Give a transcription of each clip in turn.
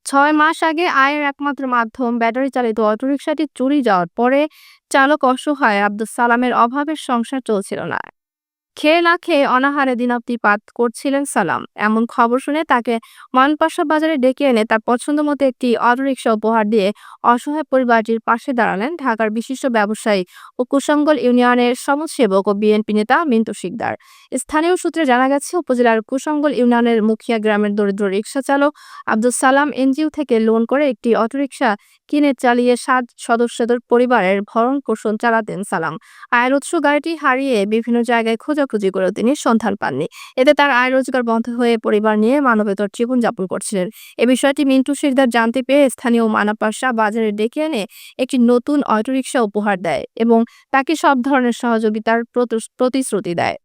৬ মাস আগে আয়ের একমাত্র মাধ্যম ব্যাটারি চালিত অটোরিকশাটি চুরি যাওয়ার পরে চালক অসহায় আব্দুস সালামের অভাবের সংসার চলছিল না। খেয়ে না খেয়ে অনাহারে দিনাতিপাত করছিলেন সালাম। এমন খবর শুনে তাকে ময়নপাশা বাজারে ডেকে এনে তার পছন্দমতো একটি অটোরিকশা উপহার দিয়ে অসহায় পরিবারটির পাশে দাঁড়ালেন ঢাকার বিশিষ্ট ব্যবসায়ী ও কুশঙ্গল ইউনিয়নের সমাজসেবক ও বিএনপি নেতা মিন্টু শিকদার। স্থানীয় সূত্রে জানা গেছে, উপজেলার কুশঙ্গল ইউনিয়নের মুখিয়া গ্রামের দরিদ্র রিকশা চালক আব্দুস সালাম এনজিও থেকে লোন করে একটি অটোরিকশা কিনে চালিয়ে 7 সদস্যদের পরিবারের ভরণ পোষণ চালাতেন সালাম। আয়ের উৎস গাড়িটি হারিয়ে বিভিন্ন জায়গায় খোঁজাখুঁজি করেও তিনি সন্ধান পাননি। এতে তার আয় রোজগার বন্ধ হয়ে পরিবার নিয়ে মানবেতর জীবনযাপন করছিলেন। এ বিষয়টি মিন্টু শিকদার জানতে পেরে স্থানীয় মানাপাশা বাজারে ডেকে এনে একটি নতুন অটোরিকশা উপহার দেয় এবং তাকে সব ধরনের সহযোগিতার প্রতিশ্রুতি দেয়।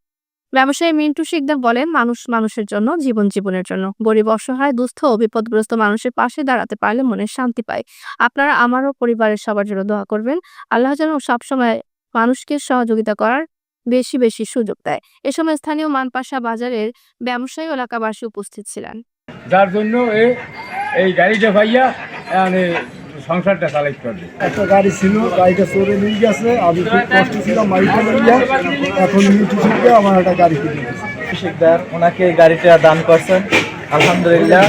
ব্যবসায়ী মিন্টু শিকদার বলেন, মানুষ মানুষের জন্য, জীবন জীবনের জন্য। গরিব, অসহায়, দুস্থ ও বিপদগ্রস্ত মানুষের পাশে দাঁড়াতে পারলে মনে শান্তি পায়। আপনারা আমারও পরিবারের সবার জন্য দোয়া করবেন। আল্লাহ যেন সবসময় মানুষকে সহযোগিতা করার বেশি বেশি সুযোগ দেয়। এ সময় স্থানীয় মানপাশা বাজারের ব্যবসায়ী এলাকাবাসী উপস্থিত ছিলেন। যার জন্য এই গাড়িটা পাইয়া মানে সংসারটা চালাইতে পারবে। একটা গাড়ি ছিল, গাড়িটা চোরে নিয়ে গেছে। আমি খুব কষ্ট ছিলাম মাইকে লইয়া, এখন মিটু শিখে আমার একটা গাড়ি কিনে শিকদার ওনাকে গাড়িটা দান করছেন, আলহামদুলিল্লাহ।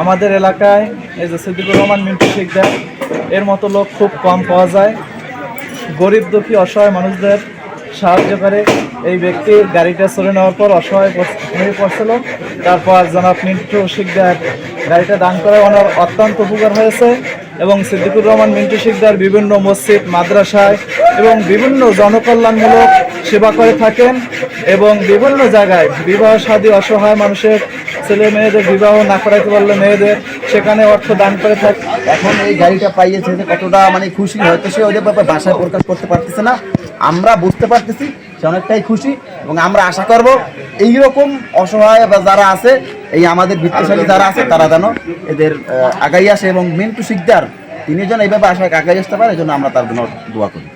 আমাদের এলাকায় এই যে সিদ্দিকুর রহমান মিন্টু শিকদার এর মতো লোক খুব কম পাওয়া যায়। গরিব দুঃখী অসহায় মানুষদের সাহায্য করে। এই ব্যক্তি গাড়িটা চলে নেওয়ার পর অসহায় হয়ে পড়ছিল, তারপর জনাব মিন্টু শিকদার গাড়িটা দান করে ওনার অত্যন্ত উপকার হয়েছে। এবং সিদ্দিকুর রহমান মিন্টু শিকদার বিভিন্ন মসজিদ, মাদ্রাসায় এবং বিভিন্ন জনকল্যাণমূলক সেবা করে থাকেন এবং বিভিন্ন জায়গায় বিবাহ শাদী, অসহায় মানুষের ছেলে মেয়েদের বিবাহ না করাইতে পারলে মেয়েদের সেখানে অর্থ দান করে থাকে। এখন এই গাড়িটা পাইয়েছে যে কতটা মানে খুশি, হয়তো সে ওদের ব্যাপারে ভাষায় প্রকাশ করতে পারতেছে না, আমরা বুঝতে পারতেছি সে অনেকটাই খুশি। এবং আমরা আশা করব এইরকম অসহায় বা যারা আছে, এই আমাদের বিত্তশালী যারা আছে, তারা যেন এদের আগাই আসে এবং মিন্টু শিকদার তিনি যেন এইভাবে আশা আগাই আসতে পারে, এই জন্য আমরা তার জন্য দোয়া করি।